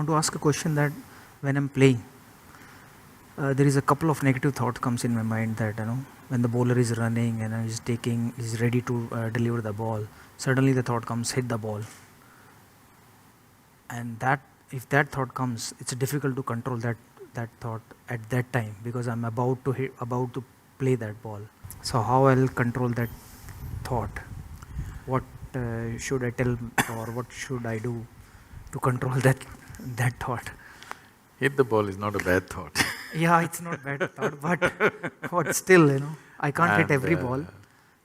want to ask a question that when I'm playing, there is a couple of negative thoughts comes in my mind that when the bowler is running and he's ready to deliver the ball, suddenly the thought comes hit the ball, and that if that thought comes, it's difficult to control that thought at that time because I'm about to play that ball. So how I'll control that thought? What should I tell or what should I do to control that thought? Hit the ball is not a bad thought. Yeah, it's not bad thought, but still, I can't hit every ball.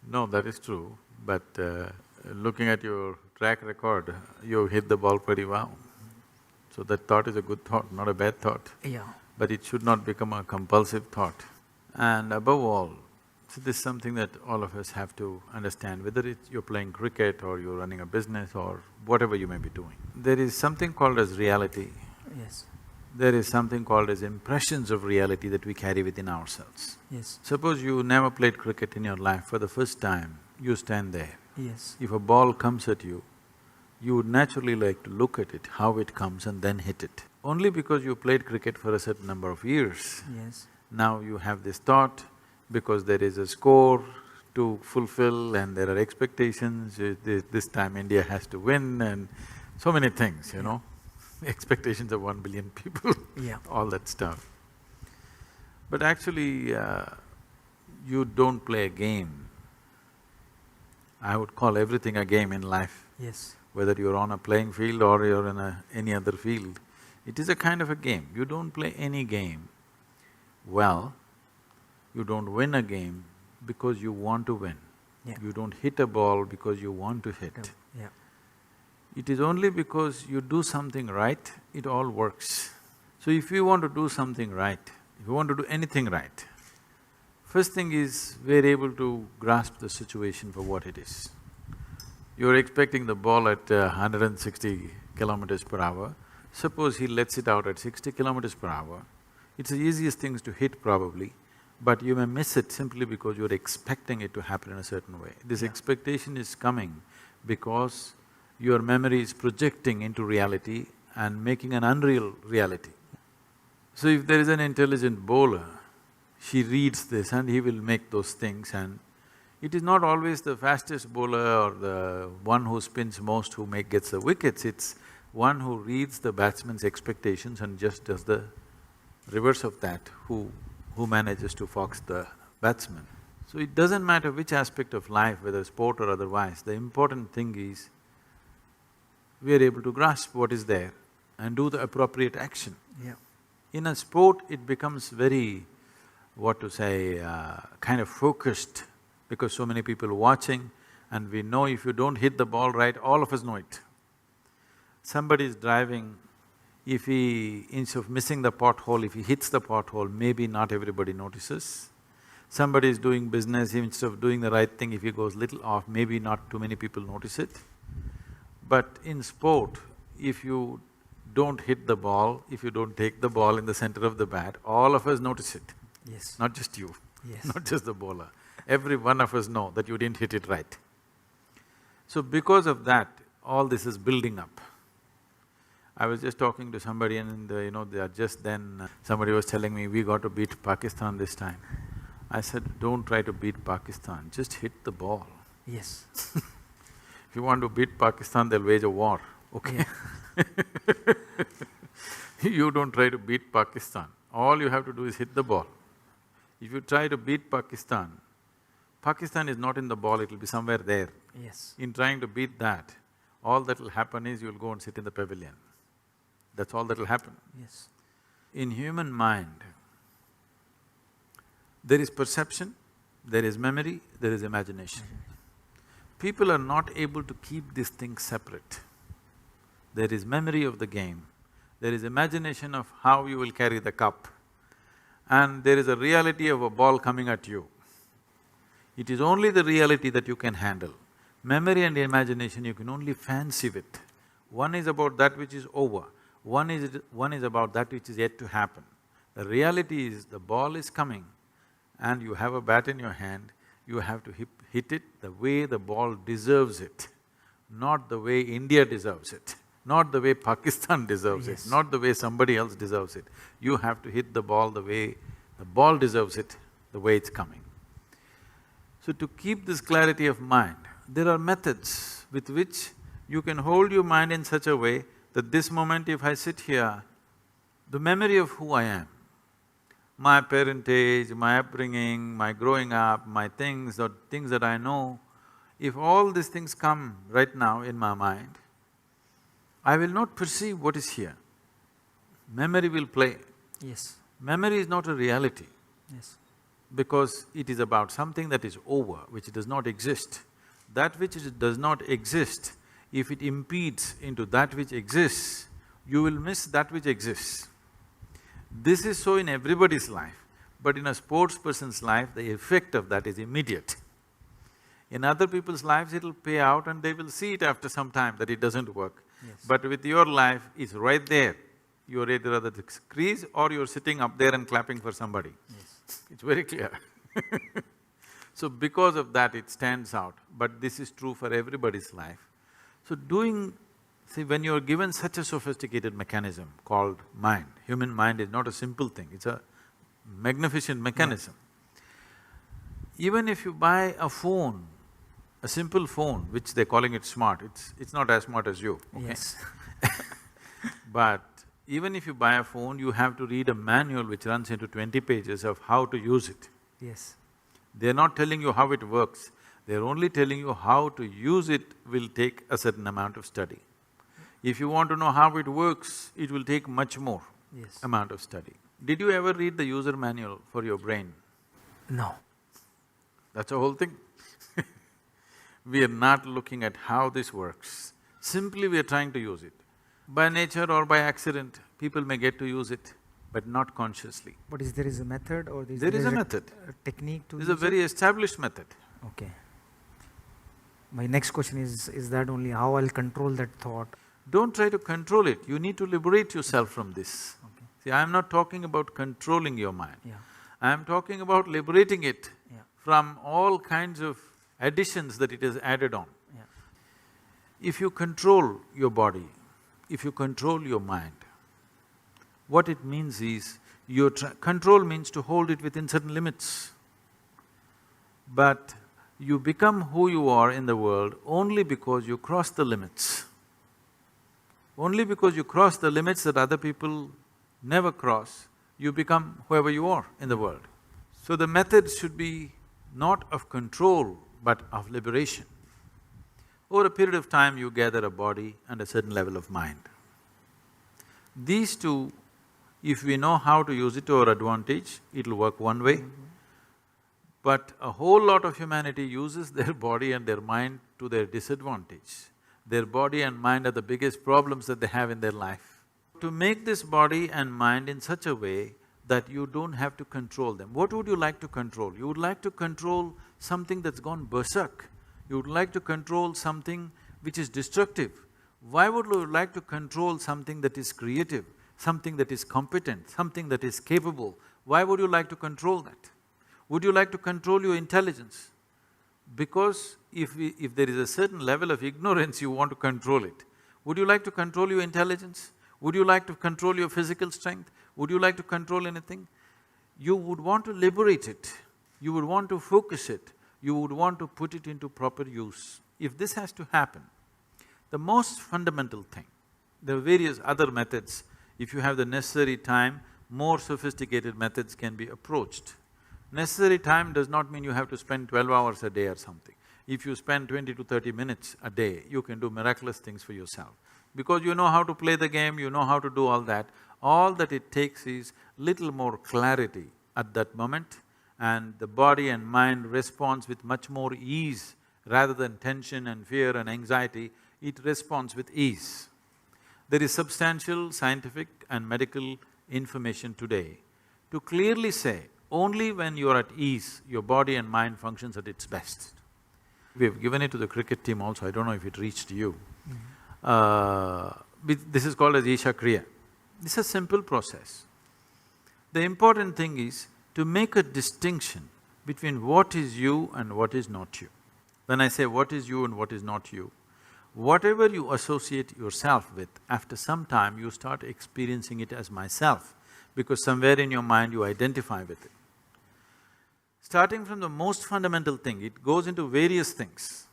No, that is true, but looking at your track record, you hit the ball pretty well. So that thought is a good thought, not a bad thought. Yeah. But it should not become a compulsive thought. And above all, so this is something that all of us have to understand, whether it's you're playing cricket or you're running a business or whatever you may be doing. There is something called as reality. Yes. There is something called as impressions of reality that we carry within ourselves. Yes. Suppose you never played cricket in your life, for the first time, you stand there. Yes. If a ball comes at you, you would naturally like to look at it, how it comes and then hit it. Only because you played cricket for a certain number of years, Yes. now you have this thought, because there is a score to fulfill and there are expectations, this time India has to win and so many things, you know. Expectations of 1 billion people, Yeah. all that stuff. But actually, you don't play a game. I would call everything a game in life. Yes. Whether you're on a playing field or you're in any other field, it is a kind of a game. You don't play any game well, you don't win a game because you want to win. Yeah. You don't hit a ball because you want to hit. Yeah. It is only because you do something right, it all works. So if you want to do something right, if you want to do anything right, first thing is we're able to grasp the situation for what it is. You're expecting the ball at 160 kilometers per hour, suppose he lets it out at 60 kilometers per hour, it's the easiest things to hit probably, but you may miss it simply because you're expecting it to happen in a certain way. This expectation is coming because your memory is projecting into reality and making an unreal reality. So if there is an intelligent bowler, she reads this and he will make those things, and it is not always the fastest bowler or the one who spins most who gets the wickets, it's one who reads the batsman's expectations and just does the reverse of that, who manages to fox the batsman. So it doesn't matter which aspect of life, whether sport or otherwise, the important thing is we are able to grasp what is there and do the appropriate action. Yeah. In a sport, it becomes very, kind of focused because so many people watching, and we know if you don't hit the ball right, all of us know it. Somebody is driving, if he, instead of missing the pothole, if he hits the pothole, maybe not everybody notices. Somebody is doing business, instead of doing the right thing, if he goes little off, maybe not too many people notice it. But in sport, if you don't hit the ball, if you don't take the ball in the center of the bat, all of us notice it. Yes. Not just you, Yes. not just the bowler. Every one of us know that you didn't hit it right. So because of that, all this is building up. I was just talking to somebody and they are just then… somebody was telling me, we got to beat Pakistan this time. I said, don't try to beat Pakistan, just hit the ball. Yes. If you want to beat Pakistan, they'll wage a war, okay? Yeah. You don't try to beat Pakistan, all you have to do is hit the ball. If you try to beat Pakistan, Pakistan is not in the ball, it'll be somewhere there. Yes. In trying to beat that, all that'll happen is you'll go and sit in the pavilion. That's all that'll happen. Yes. In human mind, there is perception, there is memory, there is imagination. People are not able to keep these things separate. There is memory of the game, there is imagination of how you will carry the cup, and there is a reality of a ball coming at you. It is only the reality that you can handle. Memory and imagination you can only fancy with. One is about that which is over, one is about that which is yet to happen. The reality is the ball is coming and you have a bat in your hand, you have to hit it the way the ball deserves it, not the way India deserves it. not the way Pakistan deserves it, Yes. not the way somebody else deserves it. You have to hit the ball the way the ball deserves it, the way it's coming. So to keep this clarity of mind, there are methods with which you can hold your mind in such a way that this moment if I sit here, the memory of who I am, my parentage, my upbringing, my growing up, my things or things that I know, if all these things come right now in my mind, I will not perceive what is here. Memory will play. Yes. Memory is not a reality Yes. because it is about something that is over, which does not exist. That which does not exist, if it impedes into that which exists, you will miss that which exists. This is so in everybody's life, but in a sports person's life, the effect of that is immediate. In other people's lives, it'll pay out and they will see it after some time that it doesn't work. Yes. But with your life, it's right there. You're either at the crease or you're sitting up there and clapping for somebody. Yes. It's very clear. So because of that, it stands out, but this is true for everybody's life. So see, when you're given such a sophisticated mechanism called mind, human mind is not a simple thing, it's a magnificent mechanism. Even if you buy a phone, a simple phone, which they're calling it smart, it's not as smart as you, okay? Yes. But even if you buy a phone, you have to read a manual which runs into 20 pages of how to use it. Yes. They're not telling you how it works, they're only telling you how to use it will take a certain amount of study. If you want to know how it works, it will take much more Yes. amount of study. Did you ever read the user manual for your brain? No. That's the whole thing. We are not looking at how this works, simply we are trying to use it. By nature or by accident, people may get to use it, but not consciously. But there is a method or There is a method. a technique to This is a use it? very established method. Okay. My next question is that only how I'll control that thought? Don't try to control it, you need to liberate yourself from this. Okay. See, I'm not talking about controlling your mind. Yeah. I'm talking about liberating it Yeah. from all kinds of additions that it has added on. Yeah. If you control your body, if you control your mind, what it means is, control means to hold it within certain limits. But you become who you are in the world only because you cross the limits. Only because you cross the limits that other people never cross, you become whoever you are in the world. So the method should be not of control, but of liberation. Over a period of time, you gather a body and a certain level of mind. These two, if we know how to use it to our advantage, it'll work one way. But a whole lot of humanity uses their body and their mind to their disadvantage. Their body and mind are the biggest problems that they have in their life. To make this body and mind in such a way that you don't have to control them. What would you like to control? You would like to control something that's gone berserk. You would like to control something which is destructive. Why would you like to control something that is creative, something that is competent, something that is capable? Why would you like to control that? Would you like to control your intelligence? Because if there is a certain level of ignorance, you want to control it. Would you like to control your intelligence? Would you like to control your physical strength? Would you like to control anything? You would want to liberate it, you would want to focus it, you would want to put it into proper use. If this has to happen, the most fundamental thing, there are various other methods. If you have the necessary time, more sophisticated methods can be approached. Necessary time does not mean you have to spend 12 hours a day or something. If you spend 20 to 30 minutes a day, you can do miraculous things for yourself. Because you know how to play the game, you know how to do all that it takes is little more clarity at that moment, and the body and mind responds with much more ease rather than tension and fear and anxiety, it responds with ease. There is substantial scientific and medical information today to clearly say, only when you're at ease, your body and mind functions at its best. We've given it to the cricket team also, I don't know if it reached you. This is called as Isha Kriya. This is a simple process. The important thing is to make a distinction between what is you and what is not you. When I say what is you and what is not you, whatever you associate yourself with, after some time you start experiencing it as myself, because somewhere in your mind you identify with it. Starting from the most fundamental thing, it goes into various things,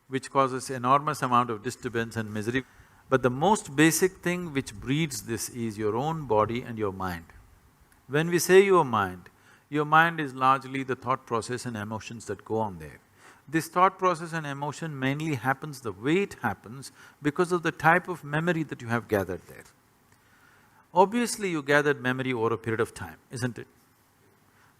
which causes enormous amount of disturbance and misery. But the most basic thing which breeds this is your own body and your mind. When we say your mind is largely the thought process and emotions that go on there. This thought process and emotion mainly happens the way it happens because of the type of memory that you have gathered there. Obviously, you gathered memory over a period of time, isn't it?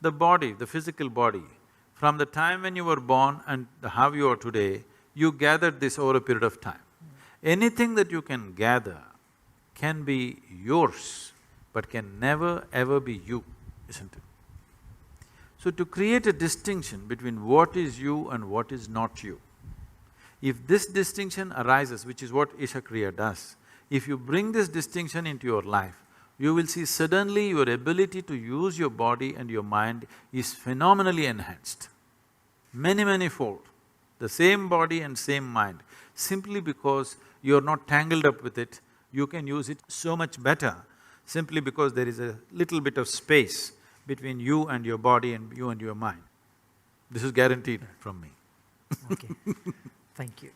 The body, the physical body, from the time when you were born and how you are today, you gathered this over a period of time. Anything that you can gather can be yours, but can never ever be you, isn't it? So to create a distinction between what is you and what is not you, if this distinction arises, which is what Isha Kriya does, if you bring this distinction into your life, you will see suddenly your ability to use your body and your mind is phenomenally enhanced, many fold. The same body and same mind, simply because you're not tangled up with it, you can use it so much better, simply because there is a little bit of space between you and your body and you and your mind. This is guaranteed from me. Okay, thank you.